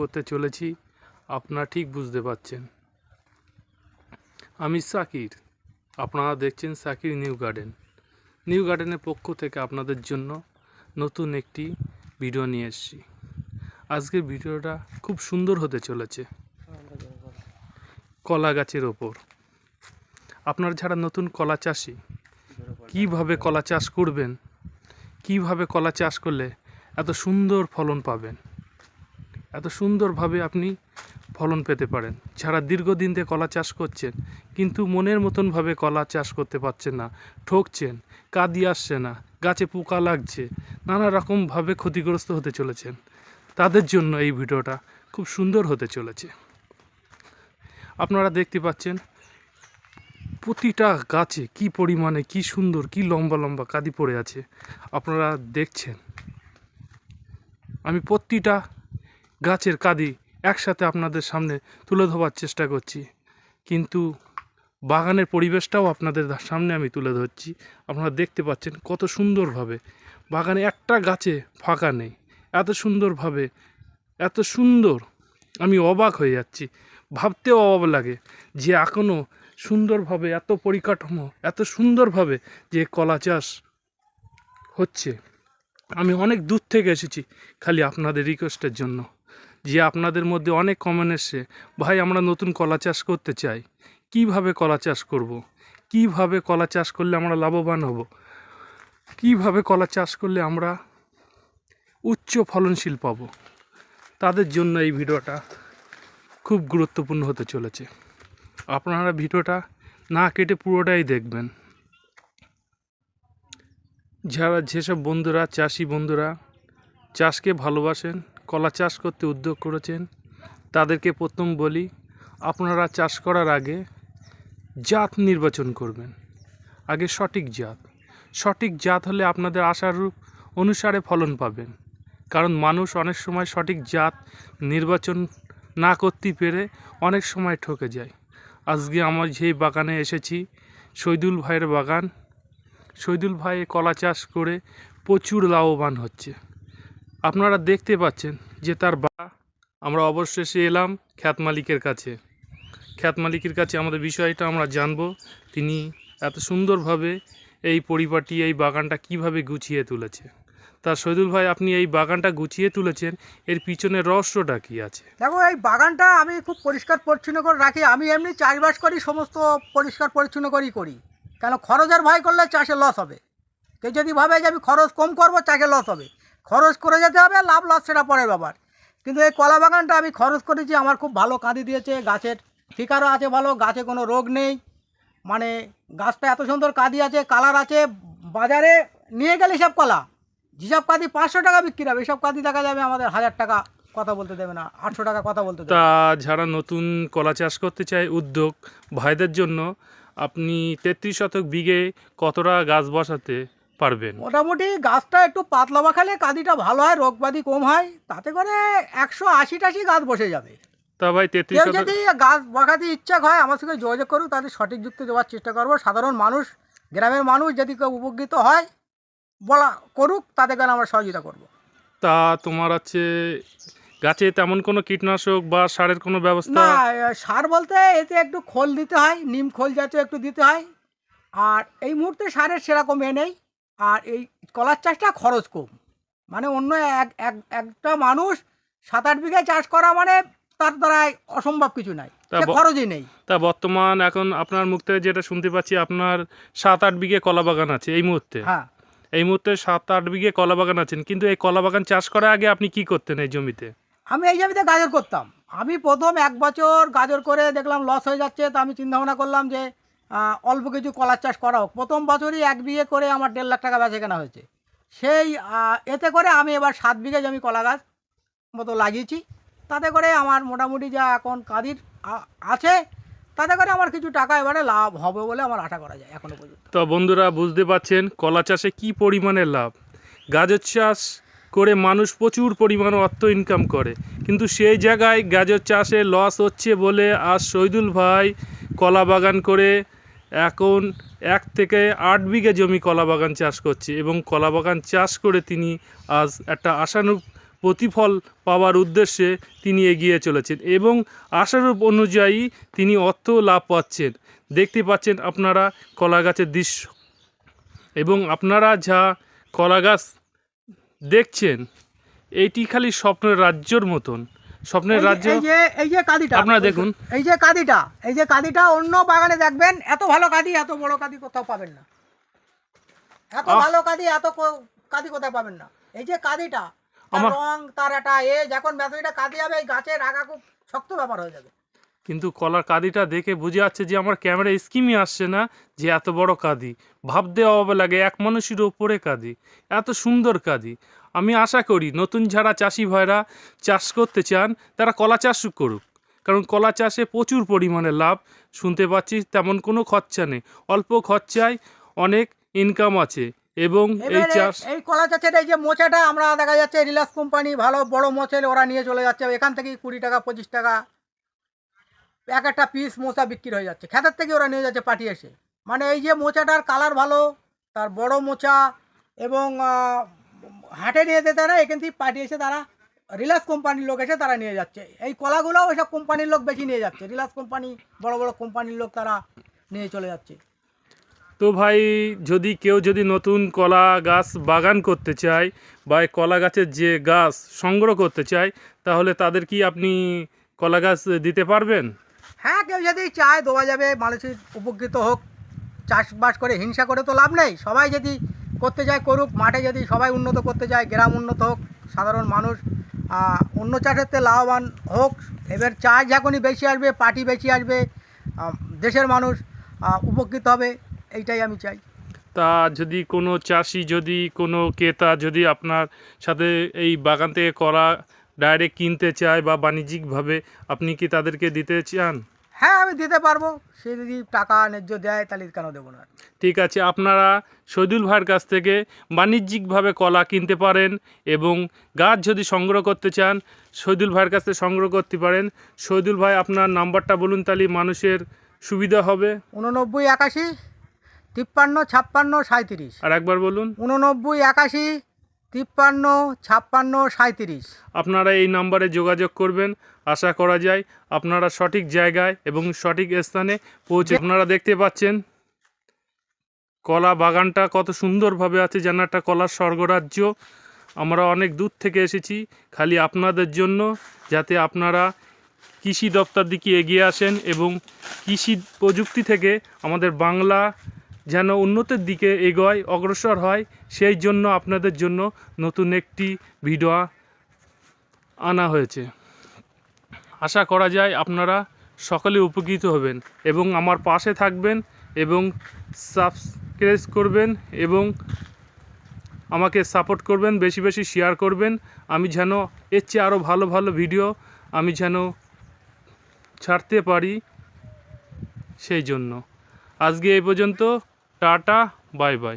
করতে চলেছি আপনারা ঠিক বুঝতে পারছেন। আমি সাকির, আপনারা দেখছেন সাকির নিউ গার্ডেন। নিউ গার্ডেনের পক্ষ থেকে আপনাদের জন্য নতুন একটি ভিডিও নিয়ে এসেছি। আজকের ভিডিওটা খুব সুন্দর হতে চলেছে কলা গাছের ওপর। আপনারা যারা নতুন কলা চাষি, কিভাবে কলা চাষ করবেন, কিভাবে কলা চাষ করলে এত সুন্দর ফলন পাবেন, এত সুন্দরভাবে আপনি ফলন পেতে পারেন। যারা দীর্ঘদিন থেকে কলা চাষ করছেন কিন্তু মনের মতনভাবে কলা চাষ করতে পারছেন না, ঠকছেন, কাঁদি আসছে না, গাছে পোকা লাগছে, নানা রকমভাবে ক্ষতিগ্রস্ত হতে চলেছেন, তাদের জন্য এই ভিডিওটা খুব সুন্দর হতে চলেছে। আপনারা দেখতে পাচ্ছেন প্রতিটা গাছে কি পরিমাণে, কি সুন্দর, কি লম্বা লম্বা কাঁদি পড়ে আছে আপনারা দেখছেন। আমি প্রতিটা গাছের কাঁদি একসাথে আপনাদের সামনে তুলে ধরার চেষ্টা করছি, কিন্তু বাগানের পরিবেশটাও আপনাদের সামনে আমি তুলে ধরছি। আপনারা দেখতে পাচ্ছেন কত সুন্দরভাবে বাগানে একটা গাছে ফাঁকা নেই, এত সুন্দরভাবে, এত সুন্দর, আমি অবাক হয়ে যাচ্ছি। ভাবতেও অবাক লাগে যে এখনও সুন্দরভাবে এত পরিকাঠামো, এত সুন্দরভাবে যে কলা চাষ হচ্ছে। আমি অনেক দূর থেকে এসেছি খালি আপনাদের রিকোয়েস্টের জন্য, যে আপনাদের মধ্যে অনেক কমেন্ট এসছে, ভাই আমরা নতুন কলা চাষ করতে চাই, কিভাবে কলা চাষ করব, কিভাবে কলা চাষ করলে আমরা লাভবান হব, কিভাবে কলা চাষ করলে আমরা উচ্চ ফলনশীল পাব। তাদের জন্য এই ভিডিওটা খুব গুরুত্বপূর্ণ হতে চলেছে। আপনারা ভিডিওটা না কেটে পুরোটাই দেখবেন। যেসব বন্ধুরা, চাষি বন্ধুরা চাষকে ভালোবাসেন, কলা চাষ করতে উদ্যোগ করেছেন, তাদেরকে প্রথম বলি, আপনারা চাষ করার আগে জাত নির্বাচন করবেন। আগে সঠিক জাত হলে আপনাদের আশার অনুসারে ফলন পাবেন। কারণ মানুষ অনেক সময় সঠিক জাত নির্বাচন না করতে পেরে অনেক সময় ঠকে যায়। আজকে আমার যেই বাগানে এসেছি, শহীদুল ভাইয়ের বাগান, শহীদুল ভাই কলা চাষ করে প্রচুর লাভবান হচ্ছে। আপনারা দেখতে পাচ্ছেন যে তার আমরা অবশেষে এলাম খ্যাত মালিকের কাছে। খ্যাত মালিকের কাছে আমাদের বিষয়টা আমরা জানবো, তিনি এত সুন্দরভাবে এই পরিপাটি, এই বাগানটা কিভাবে গুছিয়ে তুলেছে। তা শহীদুল ভাই, আপনি এই বাগানটা গুছিয়ে তুলেছেন, এর পিছনে রহস্যটা কি আছে? দেখো, এই বাগানটা আমি খুব পরিষ্কার পরিচ্ছন্ন করে রাখি। আমি এমনি চাষবাস করি, সমস্ত পরিষ্কার পরিচ্ছন্ন করেই করি। কেন, খরচের ভয় করলে চাষে লস হবে। কেউ যদি ভাবে যে আমি খরচ কম করব, চাষে লস হবে। খরচ করে যেতে হবে, লাভ লস সেটা পরের ব্যাপার। কিন্তু এই কলা বাগানটা আমি খরচ করেছি, আমার খুব ভালো কাঁদি দিয়েছে, গাছের ঠিকারও আছে ভালো, গাছে কোনো রোগ নেই। মানে গাছটা এত সুন্দর কাঁদি আছে, কালার আছে। বাজারে নিয়ে গেলে সব কলা, যেসব কাঁদি 500 টাকা বিক্রি হবে, এসব কাঁদি দেখা যাবে আমাদের 1000 টাকা কথা বলতে দেবে না, 800 টাকা কথা বলতে দেবে। তা যারা নতুন কলা চাষ করতে চায় উদ্যোগ ভাইদের জন্য, আপনি 33 শতক বিঘে কতটা গাছ বসাতে পারবেন? মোটামুটি গাছটা একটু পাতলা বাখালে কাঁদিটা ভালো হয়, রোগবাদি কম হয়, তাতে করে 180-80 গাছ বসে যাবে। তা ভাই 33 কেউ শতক যদি গাছ বাগাতে ইচ্ছা হয় আমার সঙ্গে যোগাযোগ করুক, তাদের সঠিক যুক্তি দেওয়ার চেষ্টা করবো। সাধারণ মানুষ, গ্রামের মানুষ যদি কেউ উপকৃত হয় বলা করুক, তাদের কারণে আমরা সহযোগিতা করব। তা তোমার আছে গাছে তেমন কোনো কীটনাশক বা সারের কোনো ব্যবস্থা? না, সার বলতে এতে একটু খোল দিতে হয়, নিম খোল জাতীয় একটু দিতে হয়। আর এই মুহূর্তে সারের সেরকম নেই। আর এই কলার চাষটা খরচ কম। মানে অন্য একটা মানুষ 7-8 বিঘা চাষ করা মানে তার দ্বারাই অসম্ভব কিছু নাই, খরচই নেই। তা বর্তমান এখন আপনার মুখ থেকে যেটা শুনতে পাচ্ছি, আপনার 7-8 বিঘে কলা বাগান আছে এই মুহূর্তে। হ্যাঁ, এই মুহূর্তে 7-8 বিঘে কলা বাগান আছেন, কিন্তু এই কলা বাগান চাষ করার আগে আপনি কি করতেন এই জমিতে? আমি এই জমিতে গাজর করতাম। আমি প্রথম 1 বছর গাজর করে দেখলাম লস হয়ে যাচ্ছে, তো আমি চিন্তা ভাবনা করলাম যে অল্প কিছু কলার চাষ করা হোক। প্রথম বছরই 1 বিঘে করে আমার 1.5 লাখ টাকা বেচা কেনা হয়েছে। সেই এতে করে আমি এবার 7 বিঘা জমি কলা গাছ মতো লাগিয়েছি। তাতে করে আমার মোটামুটি যা এখন কাঁদির আছে, তাতে করে আমার কিছু টাকা এবারে লাভ হবে বলে আমার আশা করা যায় এখনও পর্যন্ত। তো বন্ধুরা বুঝতে পারছেন কলা চাষে কি পরিমাণে লাভ। গাজর চাষ করে মানুষ প্রচুর পরিমাণে অর্থ ইনকাম করে, কিন্তু সেই জায়গায় গাজর চাষে লস হচ্ছে বলে আজ শহীদুল ভাই কলা বাগান করে এখন 1 থেকে 8 বিঘে জমি কলা বাগান চাষ করছে, এবং কলা বাগান চাষ করে তিনি আজ একটা প্রতিফল পাওয়ার উদ্দেশ্যে তিনি এগিয়ে চলেছেন এবং আশারূপ অনুযায়ী তিনি অর্থ লাভ পাচ্ছেন। দেখতে পাচ্ছেন আপনারা কলা গাছের দৃশ্য এবং আপনারা যা কলা গাছ দেখছেন এইটি খালি স্বপ্নের রাজ্যর মতন, স্বপ্নের রাজ্য। এই যে কাঁদিটা আপনারা দেখুন, এই যে কাঁদিটা অন্য বাগানে দেখবেন এত ভালো কাঁদি, এত বড় কাঁদি কোথাও পাবেন না। এত ভালো কাঁদি, কাঁদি কোথায় পাবেন না। এই যে কাঁদিটা, তার রং, তার একটা যখন মেশিনটা কাঁদি যাবে এই গাছের আগা খুব শক্ত ব্যাপার হয়ে যাবে। কিন্তু কলার কাঁদিটা দেখে বুঝে যাচ্ছে যে আমার ক্যামেরা স্কিমই আসছে না যে এত বড় কাঁদি, ভাবতে অভাবে লাগে এক মানুষের ওপরে কাঁদি, এত সুন্দর কাঁদি। আমি আশা করি নতুন যারা চাষি ভাইরা চাষ করতে চান তারা কলা চাষ করুক, কারণ কলা চাষে প্রচুর পরিমাণে লাভ। শুনতে পাচ্ছি তেমন কোনো খরচা নেই, অল্প খরচায় অনেক ইনকাম আছে। এবং এই চাষ, এই কলা চাষের এই যে মোচাটা আমরা দেখা যাচ্ছে রিলায়েন্স কোম্পানি ভালো বড় মোচের ওরা নিয়ে চলে যাচ্ছে, এখান থেকে 20 টাকা 25 টাকা এক একটা পিস মোচা বিক্রি হয়ে যাচ্ছে, ক্ষেতের থেকে ওরা নিয়ে যাচ্ছে পাঠিয়ে এসে। মানে এই যে মোচাটার কালার ভালো, তার বড় মোচা, এবং হাটে নিয়ে যেতে না, এখান থেকে পাঠিয়ে এসে তারা রিলায়েন্স কোম্পানির লোক এসে তারা নিয়ে যাচ্ছে। এই কলাগুলো ওইসব কোম্পানির লোক বেশি নিয়ে যাচ্ছে, রিলায়েন্স কোম্পানি বড় বড় কোম্পানির লোক তারা নিয়ে চলে যাচ্ছে। তো ভাই যদি কেউ নতুন কলা গাছ বাগান করতে চায় বা এই কলা গাছের যে গাছ সংগ্রহ করতে চায়, তাহলে তাদের কি আপনি কলা গাছ দিতে পারবেন? হ্যাঁ, কেউ যদি চায় দেওয়া যাবে, মানুষের উপকৃত হোক। চাষবাস করে হিংসা করে তো লাভ নেই, সবাই যদি করতে চায় করুক। মাঠে যদি সবাই উন্নত করতে চায়, গ্রাম উন্নত হোক, সাধারণ মানুষ অন্য চাষেতে লাভবান হোক। এবার চাষ যখনই বেশি আসবে, পার্টি বেশি আসবে, দেশের মানুষ উপকৃত হবে, এইটাই আমি চাই। তা যদি কোনো চাষি, যদি কোনো ক্রেতা যদি আপনার সাথে এই বাগান থেকে কলা ডাইরেক্ট কিনতে চায় বা বাণিজ্যিকভাবে, আপনি কি তাদেরকে দিতে চান? হ্যাঁ, আমি দিতে পারবো। সে যদি টাকা ন্যায্য দেয় তাহলে কেন দেবো না। ঠিক আছে, আপনারা শহীদুল ভাইয়ের কাছ থেকে বাণিজ্যিকভাবে কলা কিনতে পারেন এবং গাছ যদি সংগ্রহ করতে চান শহীদুল ভাইয়ের কাছ থেকে সংগ্রহ করতে পারেন। শহীদুল ভাই, আপনার নাম্বারটা বলুন, তাহলে মানুষের সুবিধা হবে। 89 81 53 56 37। আর একবার বলুন। 89 81 53 56 37। আপনারা এই নাম্বারে যোগাযোগ করবেন। আশা করা যায় আপনারা সঠিক জায়গায় এবং সঠিক স্থানে পৌঁছে। আপনারা দেখতে পাচ্ছেন কলা বাগানটা কত সুন্দরভাবে আছে, যেন একটা কলার স্বর্গরাজ্য। আমরা অনেক দূর থেকে এসেছি খালি আপনাদের জন্য, যাতে আপনারা কৃষি দপ্তর দিকে এগিয়ে আসেন এবং কৃষি প্রযুক্তি থেকে আমাদের বাংলা যেন উন্নতির দিকে এগোয়, অগ্রসর হয়। সেই জন্য আপনাদের জন্য নতুন একটি ভিডিও আনা হয়েছে। আশা করা যায় আপনারা সকলে উপকৃত হবেন এবং আমার পাশে থাকবেন এবং সাবস্ক্রাইব করবেন এবং আমাকে সাপোর্ট করবেন, বেশি বেশি শেয়ার করবেন। আমি যেন এর চেয়ে আরও ভালো ভালো ভিডিও আমি যেন ছাড়তে পারি, সেই জন্য আজকে এই পর্যন্ত। Tata, bye bye.